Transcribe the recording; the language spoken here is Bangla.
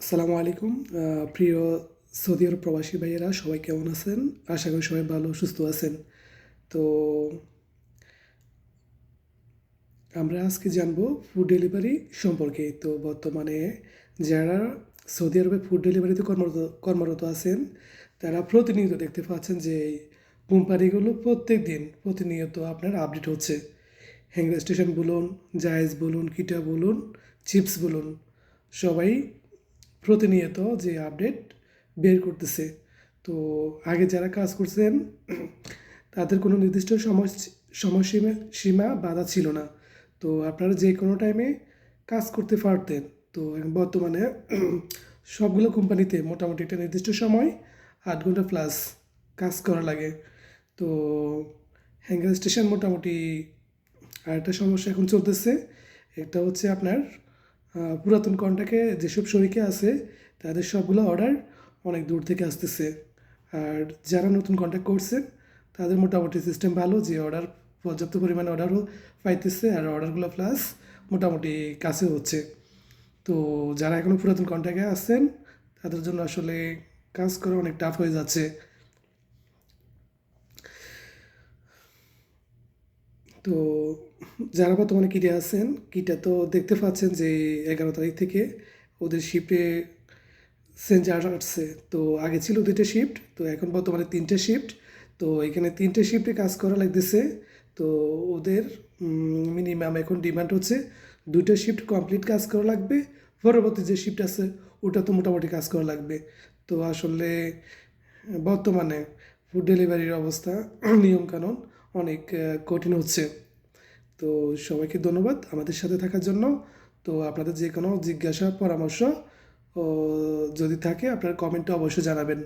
আসসালামু আলাইকুম। প্রিয় সৌদি আরব প্রবাসী ভাইয়েরা সবাই কেমন আছেন? আশা করি সবাই ভালো সুস্থ আছেন। তো আমরা আজকে জানবো ফুড ডেলিভারি সম্পর্কে। তো বর্তমানে যারা সৌদি আরবে ফুড ডেলিভারিতে কর্মরত আছেন, তারা প্রতিনিয়ত দেখতে পাচ্ছেন যে এই কোম্পানিগুলো প্রতিনিয়ত আপনার আপডেট হচ্ছে। হ্যাংরা স্টেশন বলুন, জায়েজ বলুন, কিটা বলুন, চিপস বলুন, সবাই প্রতিনিয়ত যে আপডেট বের করতেছে। তো আগে যারা কাজ করছেন তাদের কোনো নির্দিষ্ট সময়সীমা বাধা ছিল না। তো আপনারা যে কোনো টাইমে কাজ করতে পারতেন। তো এখন বর্তমানে সবগুলো কোম্পানিতে মোটামুটি একটা নির্দিষ্ট সময় 8 ঘন্টা প্লাস কাজ করা লাগে। তো হ্যাঙ্গার স্টেশন মোটামুটি আরেকটা সমস্যা এখন চলতেছে। একটা হচ্ছে আপনার পুরাতন কন্ট্রাক্টে যেসব শরিকে আছে তাদের সবগুলো অর্ডার অনেক দূর থেকে আসতেছে। আর যারা নতুন কন্ট্যাক্ট করছেন তাদের মোটামুটি সিস্টেম ভালো, যে অর্ডার পর্যাপ্ত পরিমাণে অর্ডারও পাইতেছে আর অর্ডারগুলো প্লাস মোটামুটি কাছে হচ্ছে। তো যারা এখনও পুরাতন কন্ট্রাক্টে আছেন তাদের জন্য আসলে কাজ করা অনেক টাফ হয়ে যাচ্ছে। তো যারা বর্তমানে কিটে আছেন, কিটা তো দেখতে পাচ্ছেন যে 11 তারিখ থেকে ওদের শিফটে চেঞ্জ আসছে। তো আগে ছিল 2টা শিফট, তো এখন বর্তমানে 3টে শিফট। তো এখানে 3টে শিফটে কাজ করা লাগতেছে। তো ওদের মিনিমাম এখন ডিমান্ড হচ্ছে 2টা শিফট কমপ্লিট কাজ করা লাগবে, পরবর্তী যে শিফট আছে ওটা তো মোটামুটি কাজ করা লাগবে। তো আসলে বর্তমানে ফুড ডেলিভারির অবস্থা নিয়মকানুন অনেক কঠিন হচ্ছে। তো সবাইকে ধন্যবাদ আমাদের সাথে থাকার জন্য। তো আপনাদের যে কোনো জিজ্ঞাসা পরামর্শ ও যদি থাকে আপনার কমেন্টে অবশ্যই জানাবেন।